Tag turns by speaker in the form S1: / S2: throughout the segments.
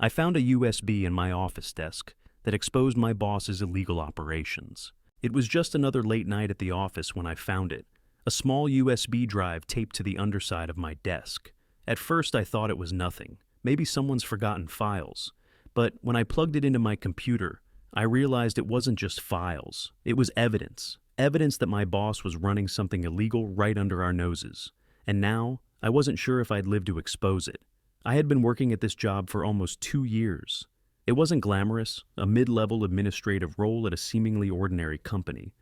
S1: I found a USB in my office desk that exposed my boss's illegal operations. It was just another late night at the office when I found it, a small USB drive taped to the underside of my desk. At first I thought it was nothing, maybe someone's forgotten files. But when I plugged it into my computer, I realized it wasn't just files. It was evidence. Evidence that my boss was running something illegal right under our noses. And now, I wasn't sure if I'd live to expose it. I had been working at this job for almost 2 years. It wasn't glamorous, a mid-level administrative role at a seemingly ordinary company.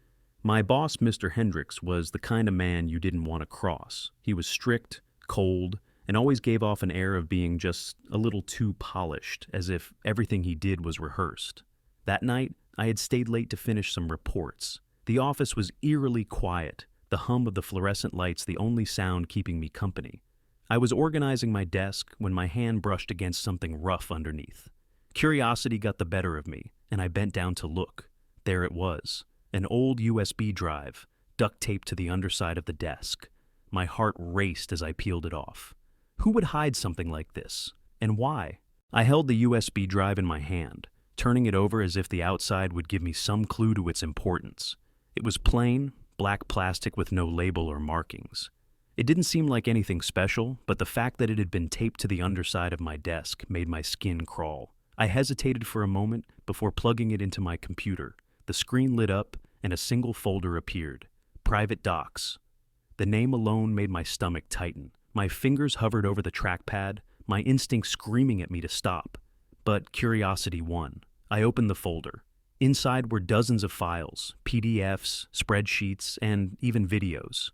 S1: My boss, Mr. Hendricks, was the kind of man you didn't want to cross. He was strict, cold, and always gave off an air of being just a little too polished, as if everything he did was rehearsed. That night, I had stayed late to finish some reports. The office was eerily quiet, the hum of the fluorescent lights the only sound keeping me company. I was organizing my desk when my hand brushed against something rough underneath. Curiosity got the better of me, and I bent down to look. There it was, an old USB drive, duct taped to the underside of the desk. My heart raced as I peeled it off. Who would hide something like this? And why? I held the USB drive in my hand, turning it over as if the outside would give me some clue to its importance. It was plain, black plastic with no label or markings. It didn't seem like anything special, but the fact that it had been taped to the underside of my desk made my skin crawl. I hesitated for a moment before plugging it into my computer. The screen lit up and a single folder appeared. Private Docs. The name alone made my stomach tighten. My fingers hovered over the trackpad, my instinct screaming at me to stop. But curiosity won. I opened the folder. Inside were dozens of files, PDFs, spreadsheets, and even videos.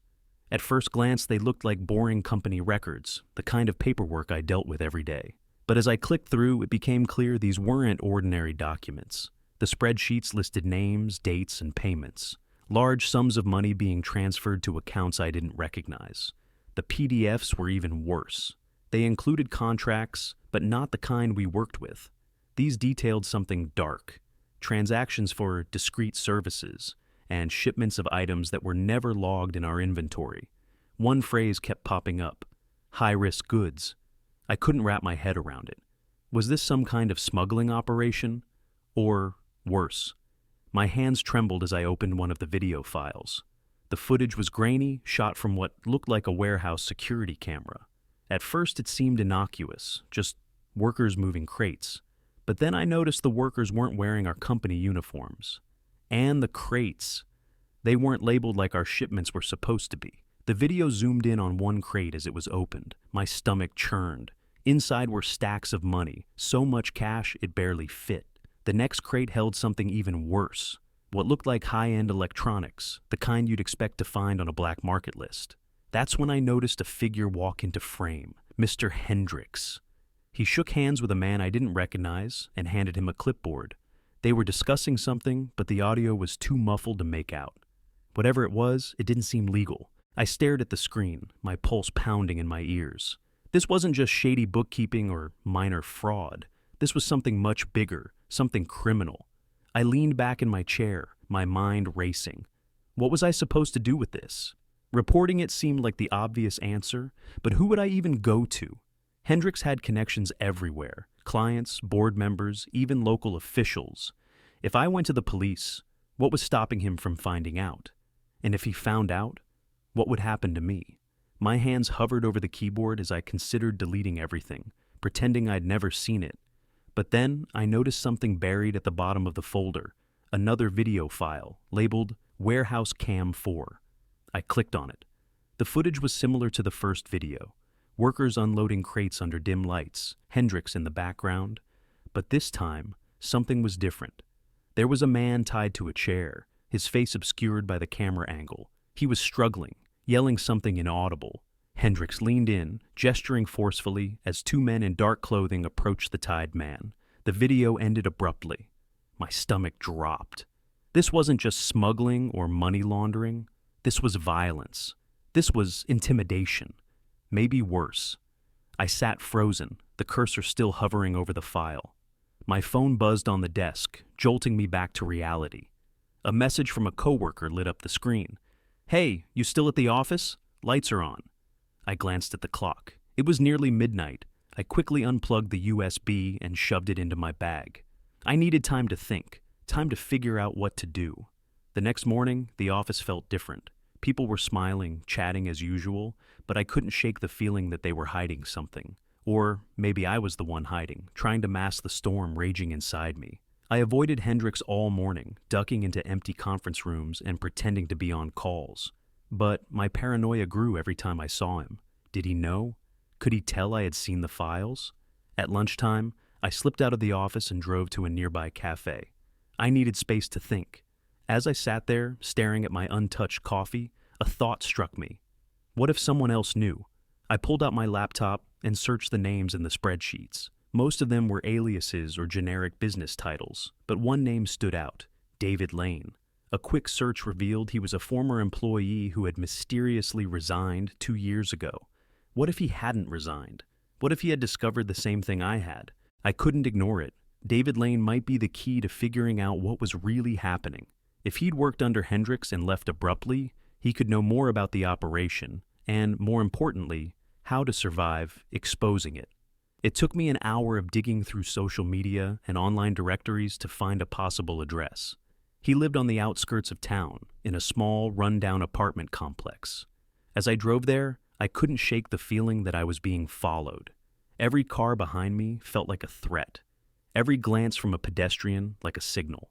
S1: At first glance, they looked like boring company records, the kind of paperwork I dealt with every day. But as I clicked through, it became clear these weren't ordinary documents. The spreadsheets listed names, dates, and payments. Large sums of money being transferred to accounts I didn't recognize. The PDFs were even worse. They included contracts, but not the kind we worked with. These detailed something dark. Transactions for discrete services, and shipments of items that were never logged in our inventory. One phrase kept popping up: high-risk goods. I couldn't wrap my head around it. Was this some kind of smuggling operation? Or worse? My hands trembled as I opened one of the video files. The footage was grainy, shot from what looked like a warehouse security camera. At first it seemed innocuous, just workers moving crates. But then I noticed the workers weren't wearing our company uniforms. And the crates. They weren't labeled like our shipments were supposed to be. The video zoomed in on one crate as it was opened. My stomach churned. Inside were stacks of money, so much cash it barely fit. The next crate held something even worse. What looked like high-end electronics, the kind you'd expect to find on a black market list. That's when I noticed a figure walk into frame, Mr. Hendricks. He shook hands with a man I didn't recognize and handed him a clipboard. They were discussing something, but the audio was too muffled to make out. Whatever it was, it didn't seem legal. I stared at the screen, my pulse pounding in my ears. This wasn't just shady bookkeeping or minor fraud. This was something much bigger, something criminal. I leaned back in my chair, my mind racing. What was I supposed to do with this? Reporting it seemed like the obvious answer, but who would I even go to? Hendricks had connections everywhere. Clients, board members, even local officials. If I went to the police, what was stopping him from finding out? And if he found out, what would happen to me? My hands hovered over the keyboard as I considered deleting everything, pretending I'd never seen it. But then I noticed something buried at the bottom of the folder, another video file, labeled Warehouse Cam 4. I clicked on it. The footage was similar to the first video. Workers unloading crates under dim lights, Hendricks in the background. But this time, something was different. There was a man tied to a chair, his face obscured by the camera angle. He was struggling, yelling something inaudible. Hendricks leaned in, gesturing forcefully as two men in dark clothing approached the tied man. The video ended abruptly. My stomach dropped. This wasn't just smuggling or money laundering. This was violence. This was intimidation. Maybe worse. I sat frozen, the cursor still hovering over the file. My phone buzzed on the desk, jolting me back to reality. A message from a coworker lit up the screen. "Hey, you still at the office? Lights are on." I glanced at the clock. It was nearly midnight. I quickly unplugged the USB and shoved it into my bag. I needed time to think, time to figure out what to do. The next morning, the office felt different. People were smiling, chatting as usual, but I couldn't shake the feeling that they were hiding something. Or maybe I was the one hiding, trying to mask the storm raging inside me. I avoided Hendricks all morning, ducking into empty conference rooms and pretending to be on calls. But my paranoia grew every time I saw him. Did he know? Could he tell I had seen the files? At lunchtime, I slipped out of the office and drove to a nearby cafe. I needed space to think. As I sat there, staring at my untouched coffee, a thought struck me. What if someone else knew? I pulled out my laptop and searched the names in the spreadsheets. Most of them were aliases or generic business titles, but one name stood out: David Lane. A quick search revealed he was a former employee who had mysteriously resigned 2 years ago. What if he hadn't resigned? What if he had discovered the same thing I had? I couldn't ignore it. David Lane might be the key to figuring out what was really happening. If he'd worked under Hendricks and left abruptly, he could know more about the operation, and, more importantly, how to survive exposing it. It took me an hour of digging through social media and online directories to find a possible address. He lived on the outskirts of town, in a small, run-down apartment complex. As I drove there, I couldn't shake the feeling that I was being followed. Every car behind me felt like a threat. Every glance from a pedestrian like a signal.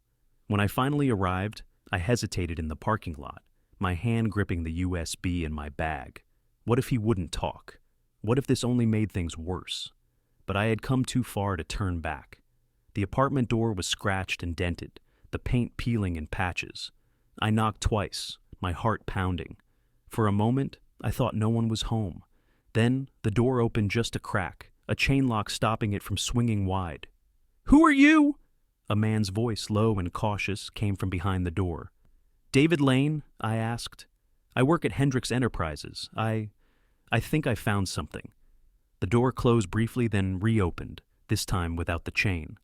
S1: When I finally arrived, I hesitated in the parking lot, my hand gripping the USB in my bag. What if he wouldn't talk? What if this only made things worse? But I had come too far to turn back. The apartment door was scratched and dented, the paint peeling in patches. I knocked twice, my heart pounding. For a moment, I thought no one was home. Then, the door opened just a crack, a chain lock stopping it from swinging wide. "Who are you?" A man's voice, low and cautious, came from behind the door. "David Lane?" I asked. "I work at Hendricks Enterprises. I think I found something." The door closed briefly, then reopened, this time without the chain.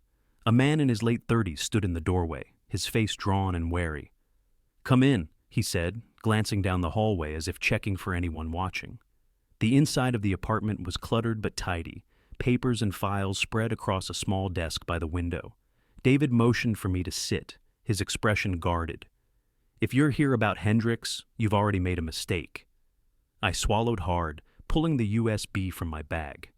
S1: A man in his late 30s stood in the doorway, his face drawn and wary. "Come in," he said, glancing down the hallway as if checking for anyone watching. The inside of the apartment was cluttered but tidy, papers and files spread across a small desk by the window. David motioned for me to sit, his expression guarded. "If you're here about Hendricks, you've already made a mistake." I swallowed hard, pulling the USB from my bag.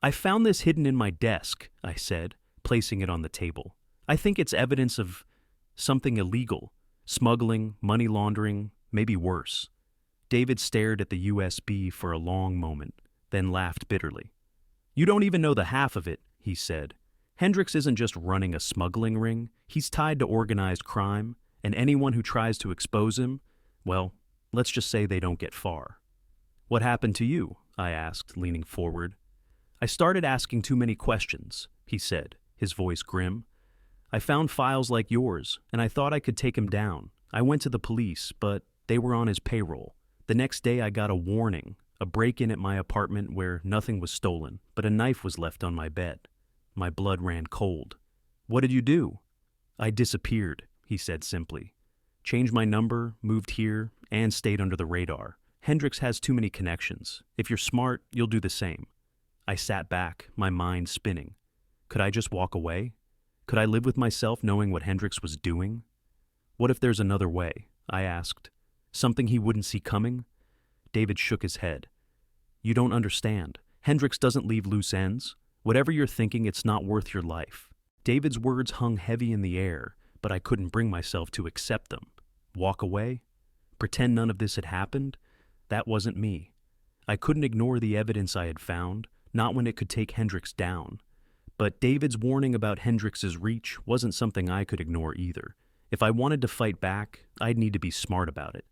S1: "I found this hidden in my desk," I said, placing it on the table. "I think it's evidence of something illegal. Smuggling, money laundering, maybe worse." David stared at the USB for a long moment, then laughed bitterly. "You don't even know the half of it," he said. "Hendricks isn't just running a smuggling ring. He's tied to organized crime, and anyone who tries to expose him, well, let's just say they don't get far." "What happened to you?" I asked, leaning forward. "I started asking too many questions," he said, his voice grim. "I found files like yours, and I thought I could take him down. I went to the police, but they were on his payroll. The next day I got a warning, a break-in at my apartment where nothing was stolen, but a knife was left on my bed. My blood ran cold. What did you do?" "I disappeared," he said simply. "Changed my number, moved here, and stayed under the radar. Hendricks has too many connections. If you're smart, you'll do the same." I sat back, my mind spinning. Could I just walk away? Could I live with myself knowing what Hendricks was doing? "What if there's another way?" I asked. "Something he wouldn't see coming?" David shook his head. "You don't understand. Hendricks doesn't leave loose ends. Whatever you're thinking, it's not worth your life." David's words hung heavy in the air, but I couldn't bring myself to accept them. Walk away? Pretend none of this had happened? That wasn't me. I couldn't ignore the evidence I had found, not when it could take Hendricks down. But David's warning about Hendricks's reach wasn't something I could ignore either. If I wanted to fight back, I'd need to be smart about it.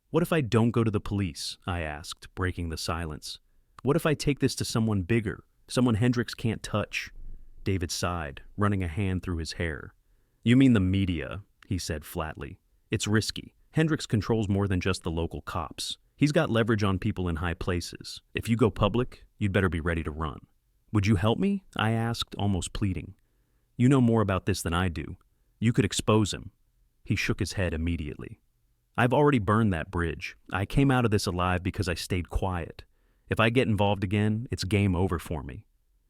S1: "What if I don't go to the police?" I asked, breaking the silence. "What if I take this to someone bigger, someone Hendricks can't touch?" David sighed, running a hand through his hair. "You mean the media," he said flatly. "It's risky. Hendricks controls more than just the local cops. He's got leverage on people in high places. If you go public, you'd better be ready to run." "Would you help me?" I asked, almost pleading. "You know more about this than I do. You could expose him." He shook his head immediately. "I've already burned that bridge. I came out of this alive because I stayed quiet. If I get involved again, it's game over for me."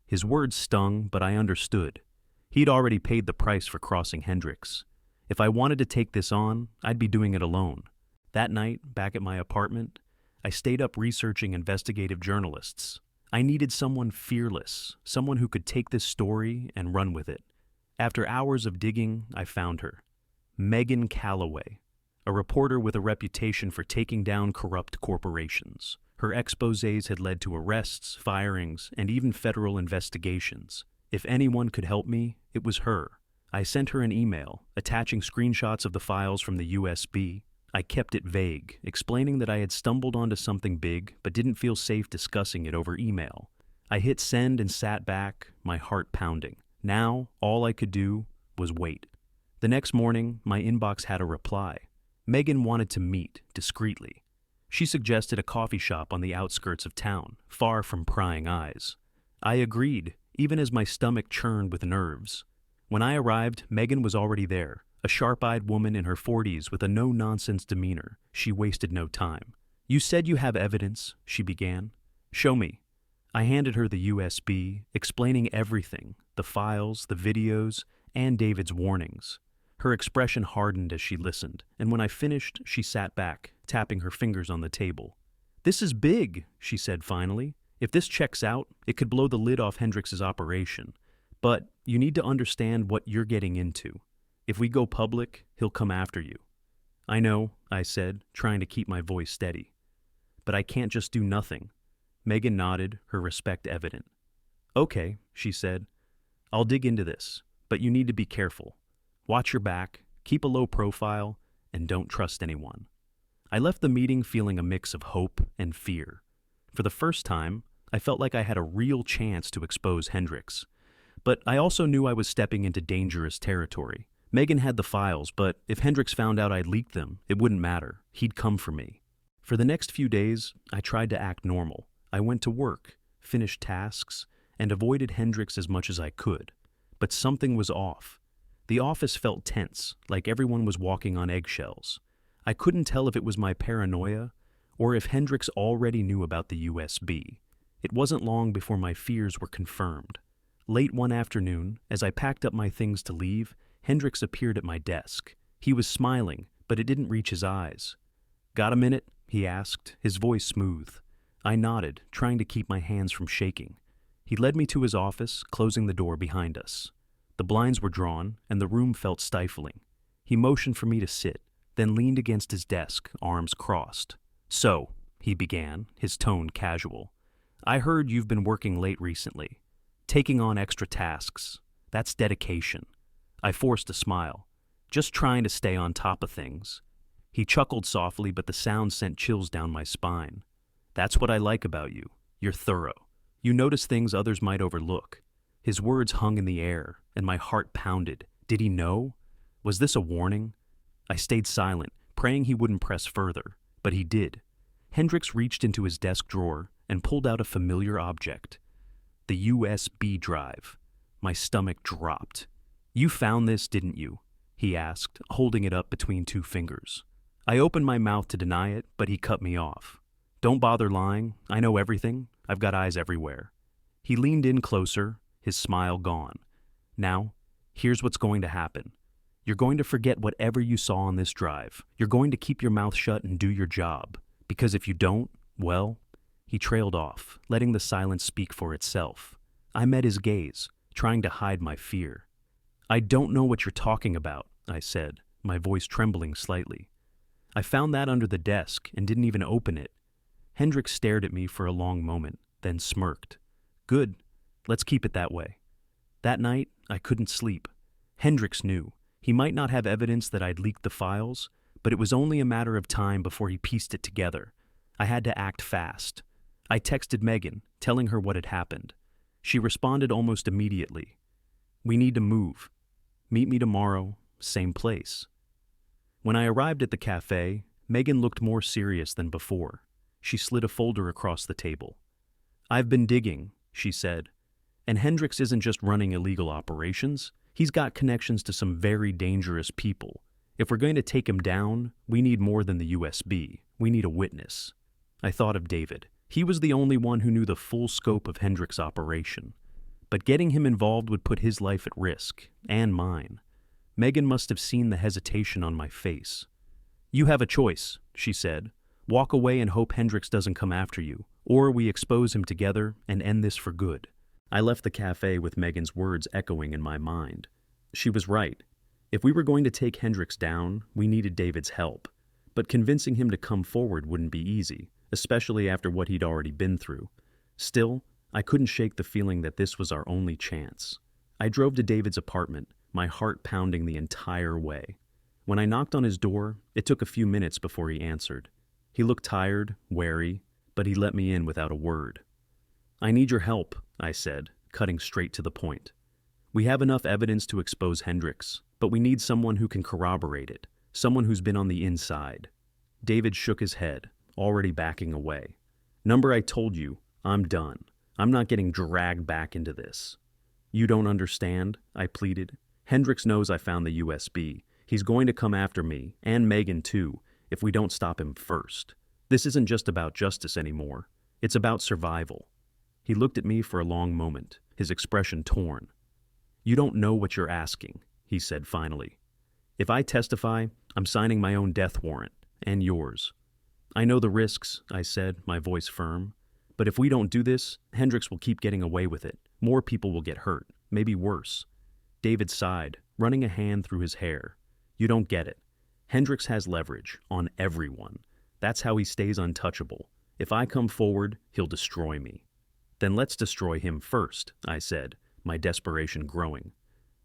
S1: His words stung, but I understood. He'd already paid the price for crossing Hendricks. If I wanted to take this on, I'd be doing it alone. That night, back at my apartment, I stayed up researching investigative journalists. I needed someone fearless, someone who could take this story and run with it. After hours of digging, I found her. Megan Calloway, a reporter with a reputation for taking down corrupt corporations. Her exposés had led to arrests, firings, and even federal investigations. If anyone could help me, it was her. I sent her an email, attaching screenshots of the files from the USB. I kept it vague, explaining that I had stumbled onto something big but didn't feel safe discussing it over email. I hit send and sat back, my heart pounding. Now, all I could do was wait. The next morning, my inbox had a reply. Megan wanted to meet, discreetly. She suggested a coffee shop on the outskirts of town, far from prying eyes. I agreed, even as my stomach churned with nerves. When I arrived, Megan was already there, a sharp-eyed woman in her 40s with a no-nonsense demeanor. She wasted no time. "You said you have evidence," she began. "Show me." I handed her the USB, explaining everything, the files, the videos, and David's warnings. Her expression hardened as she listened, and when I finished, she sat back, tapping her fingers on the table. "This is big," she said finally. "If this checks out, it could blow the lid off Hendricks' operation. But you need to understand what you're getting into. If we go public, he'll come after you." "I know," I said, trying to keep my voice steady. "But I can't just do nothing." Megan nodded, her respect evident. "Okay," she said. "I'll dig into this, but you need to be careful. Watch your back, keep a low profile, and don't trust anyone." I left the meeting feeling a mix of hope and fear. For the first time, I felt like I had a real chance to expose Hendricks. But I also knew I was stepping into dangerous territory. Megan had the files, but if Hendricks found out I'd leaked them, it wouldn't matter. He'd come for me. For the next few days, I tried to act normal. I went to work, finished tasks, and avoided Hendricks as much as I could. But something was off. The office felt tense, like everyone was walking on eggshells. I couldn't tell if it was my paranoia or if Hendricks already knew about the USB. It wasn't long before my fears were confirmed. Late one afternoon, as I packed up my things to leave, Hendricks appeared at my desk. He was smiling, but it didn't reach his eyes. "Got a minute?" he asked, his voice smooth. I nodded, trying to keep my hands from shaking. He led me to his office, closing the door behind us. The blinds were drawn, and the room felt stifling. He motioned for me to sit, then leaned against his desk, arms crossed. "So," he began, his tone casual, "I heard you've been working late recently. Taking on extra tasks. That's dedication." I forced a smile, just trying to stay on top of things. He chuckled softly, but the sound sent chills down my spine. "That's what I like about you. You're thorough. You notice things others might overlook." His words hung in the air, and my heart pounded. Did he know? Was this a warning? I stayed silent, praying he wouldn't press further, but he did. Hendricks reached into his desk drawer and pulled out a familiar object. The USB drive. My stomach dropped. "You found this, didn't you?" he asked, holding it up between two fingers. I opened my mouth to deny it, but he cut me off. "Don't bother lying. I know everything. I've got eyes everywhere." He leaned in closer, his smile gone. "Now, here's what's going to happen. You're going to forget whatever you saw on this drive. You're going to keep your mouth shut and do your job. Because if you don't, well..." He trailed off, letting the silence speak for itself. I met his gaze, trying to hide my fear. "I don't know what you're talking about," I said, my voice trembling slightly. "I found that under the desk and didn't even open it." Hendricks stared at me for a long moment, then smirked. "Good. Let's keep it that way." That night, I couldn't sleep. Hendricks knew. He might not have evidence that I'd leaked the files, but it was only a matter of time before he pieced it together. I had to act fast. I texted Megan, telling her what had happened. She responded almost immediately. "We need to move. Meet me tomorrow, same place." When I arrived at the cafe, Megan looked more serious than before. She slid a folder across the table. "I've been digging," she said. "And Hendricks isn't just running illegal operations. He's got connections to some very dangerous people. If we're going to take him down, we need more than the USB. We need a witness." I thought of David. He was the only one who knew the full scope of Hendricks' operation. But getting him involved would put his life at risk, and mine. Megan must have seen the hesitation on my face. "You have a choice," she said. "Walk away and hope Hendricks doesn't come after you, or we expose him together and end this for good." I left the cafe with Megan's words echoing in my mind. She was right. If we were going to take Hendricks down, we needed David's help. But convincing him to come forward wouldn't be easy, especially after what he'd already been through. Still, I couldn't shake the feeling that this was our only chance. I drove to David's apartment, my heart pounding the entire way. When I knocked on his door, it took a few minutes before he answered. He looked tired, wary, but he let me in without a word. "I need your help," I said, cutting straight to the point. "We have enough evidence to expose Hendricks, but we need someone who can corroborate it, someone who's been on the inside." David shook his head, already backing away. "Number, I told you, I'm done. I'm not getting dragged back into this." "You don't understand," I pleaded. "Hendricks knows I found the USB. He's going to come after me, and Megan too, if we don't stop him first. This isn't just about justice anymore. It's about survival." He looked at me for a long moment, his expression torn. "You don't know what you're asking," he said finally. "If I testify, I'm signing my own death warrant, and yours." "I know the risks," I said, my voice firm. "But if we don't do this, Hendricks will keep getting away with it. More people will get hurt, maybe worse." David sighed, running a hand through his hair. "You don't get it. Hendricks has leverage on everyone. That's how he stays untouchable. If I come forward, he'll destroy me." "Then let's destroy him first," I said, my desperation growing.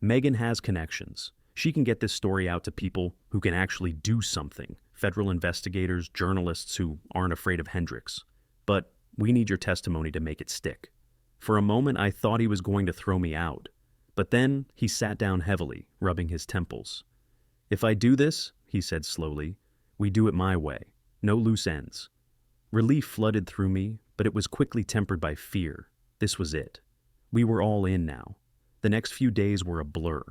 S1: "Megan has connections. She can get this story out to people who can actually do something, federal investigators, journalists who aren't afraid of Hendricks. But we need your testimony to make it stick." For a moment, I thought he was going to throw me out. But then he sat down heavily, rubbing his temples. "If I do this," he said slowly, "we do it my way. No loose ends." Relief flooded through me, but it was quickly tempered by fear. This was it. We were all in now. The next few days were a blur.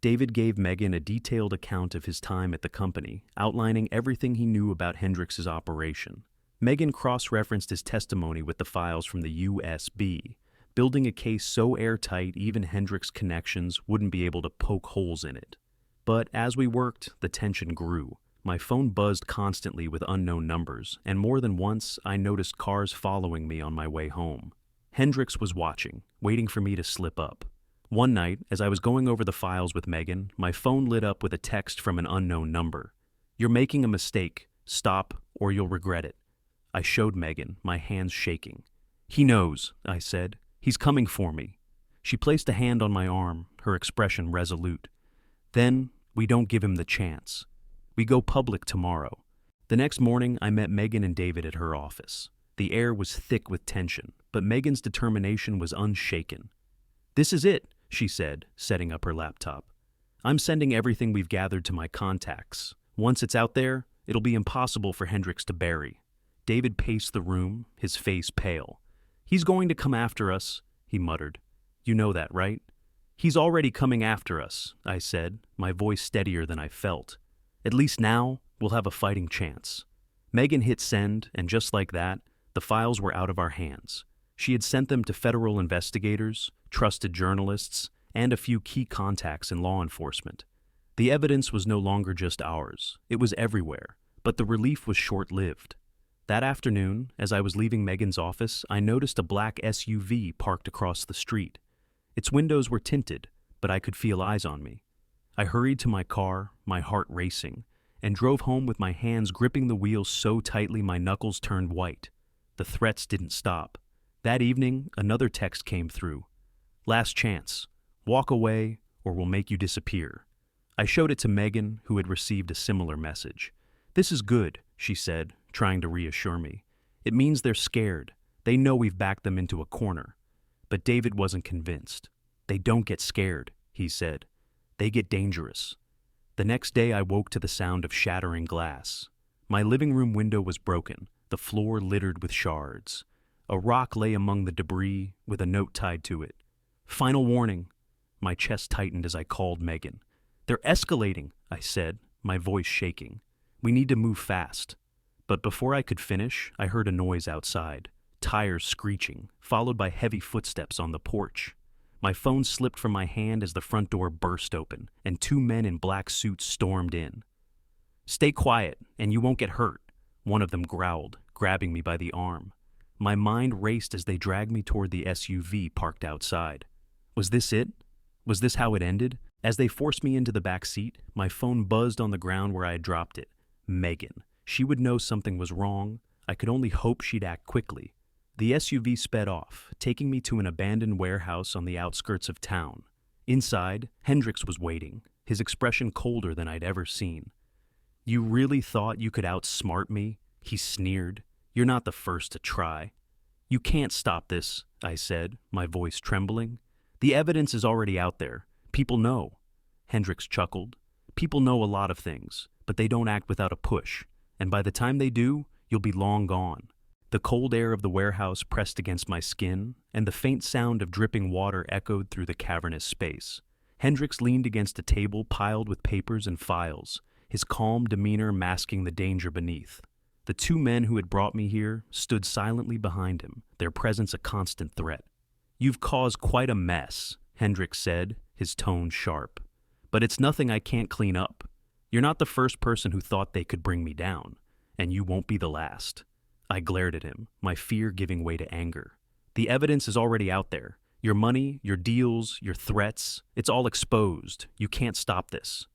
S1: David gave Megan a detailed account of his time at the company, outlining everything he knew about Hendricks' operation. Megan cross-referenced his testimony with the files from the USB, building a case so airtight even Hendricks' connections wouldn't be able to poke holes in it. But as we worked, the tension grew. My phone buzzed constantly with unknown numbers, and more than once I noticed cars following me on my way home. Hendricks was watching, waiting for me to slip up. One night, as I was going over the files with Megan, my phone lit up with a text from an unknown number. "You're making a mistake. Stop, or you'll regret it." I showed Megan, my hands shaking. "He knows," I said. "He's coming for me." She placed a hand on my arm, her expression resolute. "Then, we don't give him the chance. We go public tomorrow." The next morning, I met Megan and David at her office. The air was thick with tension, but Megan's determination was unshaken. "This is it," she said, setting up her laptop. "I'm sending everything we've gathered to my contacts. Once it's out there, it'll be impossible for Hendricks to bury." David paced the room, his face pale. "He's going to come after us," he muttered. "You know that, right?" "He's already coming after us," I said, my voice steadier than I felt. "At least now, we'll have a fighting chance." Megan hit send, and just like that, the files were out of our hands. She had sent them to federal investigators, trusted journalists, and a few key contacts in law enforcement. The evidence was no longer just ours. It was everywhere, but the relief was short-lived. That afternoon, as I was leaving Megan's office, I noticed a black SUV parked across the street. Its windows were tinted, but I could feel eyes on me. I hurried to my car, my heart racing, and drove home with my hands gripping the wheel so tightly my knuckles turned white. The threats didn't stop. That evening, another text came through. "Last chance. Walk away, or we'll make you disappear." I showed it to Megan, who had received a similar message. "This is good," she said, trying to reassure me. "It means they're scared. They know we've backed them into a corner." But David wasn't convinced. "They don't get scared," he said. "They get dangerous." The next day I woke to the sound of shattering glass. My living room window was broken, the floor littered with shards. A rock lay among the debris with a note tied to it. "Final warning." My chest tightened as I called Megan. "They're escalating," I said, my voice shaking. "We need to move fast." But before I could finish, I heard a noise outside, tires screeching, followed by heavy footsteps on the porch. My phone slipped from my hand as the front door burst open, and two men in black suits stormed in. "Stay quiet, and you won't get hurt," one of them growled, grabbing me by the arm. My mind raced as they dragged me toward the SUV parked outside. Was this it? Was this how it ended? As they forced me into the back seat, my phone buzzed on the ground where I had dropped it. Megan. She would know something was wrong. I could only hope she'd act quickly. The SUV sped off, taking me to an abandoned warehouse on the outskirts of town. Inside, Hendricks was waiting, his expression colder than I'd ever seen. "You really thought you could outsmart me?" he sneered. "You're not the first to try." "You can't stop this," I said, my voice trembling. "The evidence is already out there. People know." Hendricks chuckled. "People know a lot of things, but they don't act without a push. And by the time they do, you'll be long gone." The cold air of the warehouse pressed against my skin, and the faint sound of dripping water echoed through the cavernous space. Hendricks leaned against a table piled with papers and files, his calm demeanor masking the danger beneath. The two men who had brought me here stood silently behind him, their presence a constant threat. "You've caused quite a mess," Hendricks said, his tone sharp. "But it's nothing I can't clean up. You're not the first person who thought they could bring me down, and you won't be the last." I glared at him, my fear giving way to anger. "The evidence is already out there. Your money, your deals, your threats, it's all exposed. You can't stop this."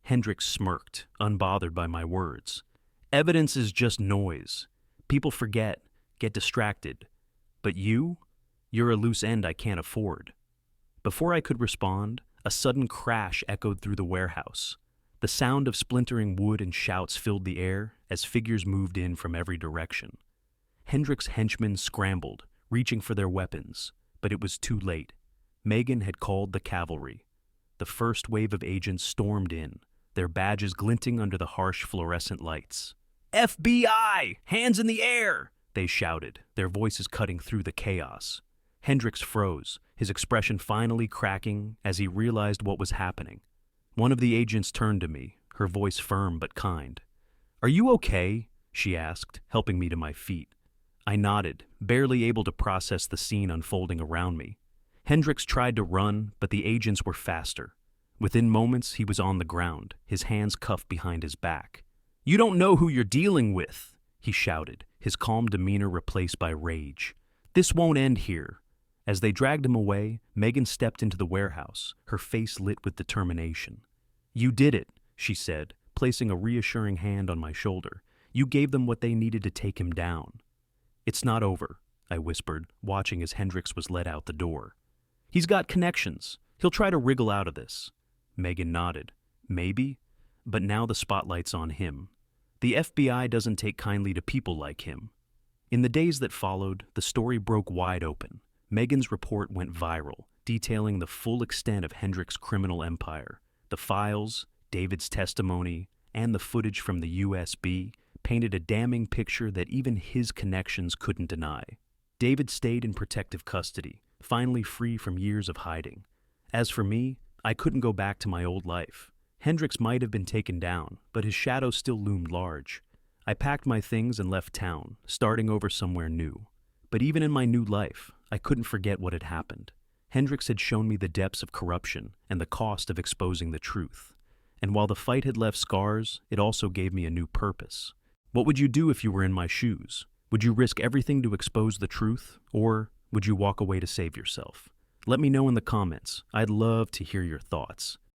S1: Hendricks smirked, unbothered by my words. "Evidence is just noise. People forget, get distracted. But you're a loose end I can't afford." Before I could respond, a sudden crash echoed through the warehouse. The sound of splintering wood and shouts filled the air as figures moved in from every direction. Hendricks' henchmen scrambled, reaching for their weapons, but it was too late. Megan had called the cavalry. The first wave of agents stormed in, their badges glinting under the harsh fluorescent lights. "FBI! Hands in the air!" they shouted, their voices cutting through the chaos. Hendricks froze, his expression finally cracking as he realized what was happening. One of the agents turned to me, her voice firm but kind. "Are you okay?" she asked, helping me to my feet. I nodded, barely able to process the scene unfolding around me. Hendricks tried to run, but the agents were faster. Within moments, he was on the ground, his hands cuffed behind his back. "You don't know who you're dealing with," he shouted, his calm demeanor replaced by rage. "This won't end here." As they dragged him away, Megan stepped into the warehouse, her face lit with determination. "You did it," she said, placing a reassuring hand on my shoulder. "You gave them what they needed to take him down." "It's not over," I whispered, watching as Hendricks was led out the door. "He's got connections. He'll try to wriggle out of this." Megan nodded. "Maybe, but now the spotlight's on him. The FBI doesn't take kindly to people like him." In the days that followed, the story broke wide open. Megan's report went viral, detailing the full extent of Hendricks' criminal empire. The files, David's testimony, and the footage from the USB painted a damning picture that even his connections couldn't deny. David stayed in protective custody, finally free from years of hiding. As for me, I couldn't go back to my old life. Hendricks might have been taken down, but his shadow still loomed large. I packed my things and left town, starting over somewhere new. But even in my new life, I couldn't forget what had happened. Hendricks had shown me the depths of corruption and the cost of exposing the truth. And while the fight had left scars, it also gave me a new purpose. What would you do if you were in my shoes? Would you risk everything to expose the truth, or would you walk away to save yourself? Let me know in the comments. I'd love to hear your thoughts.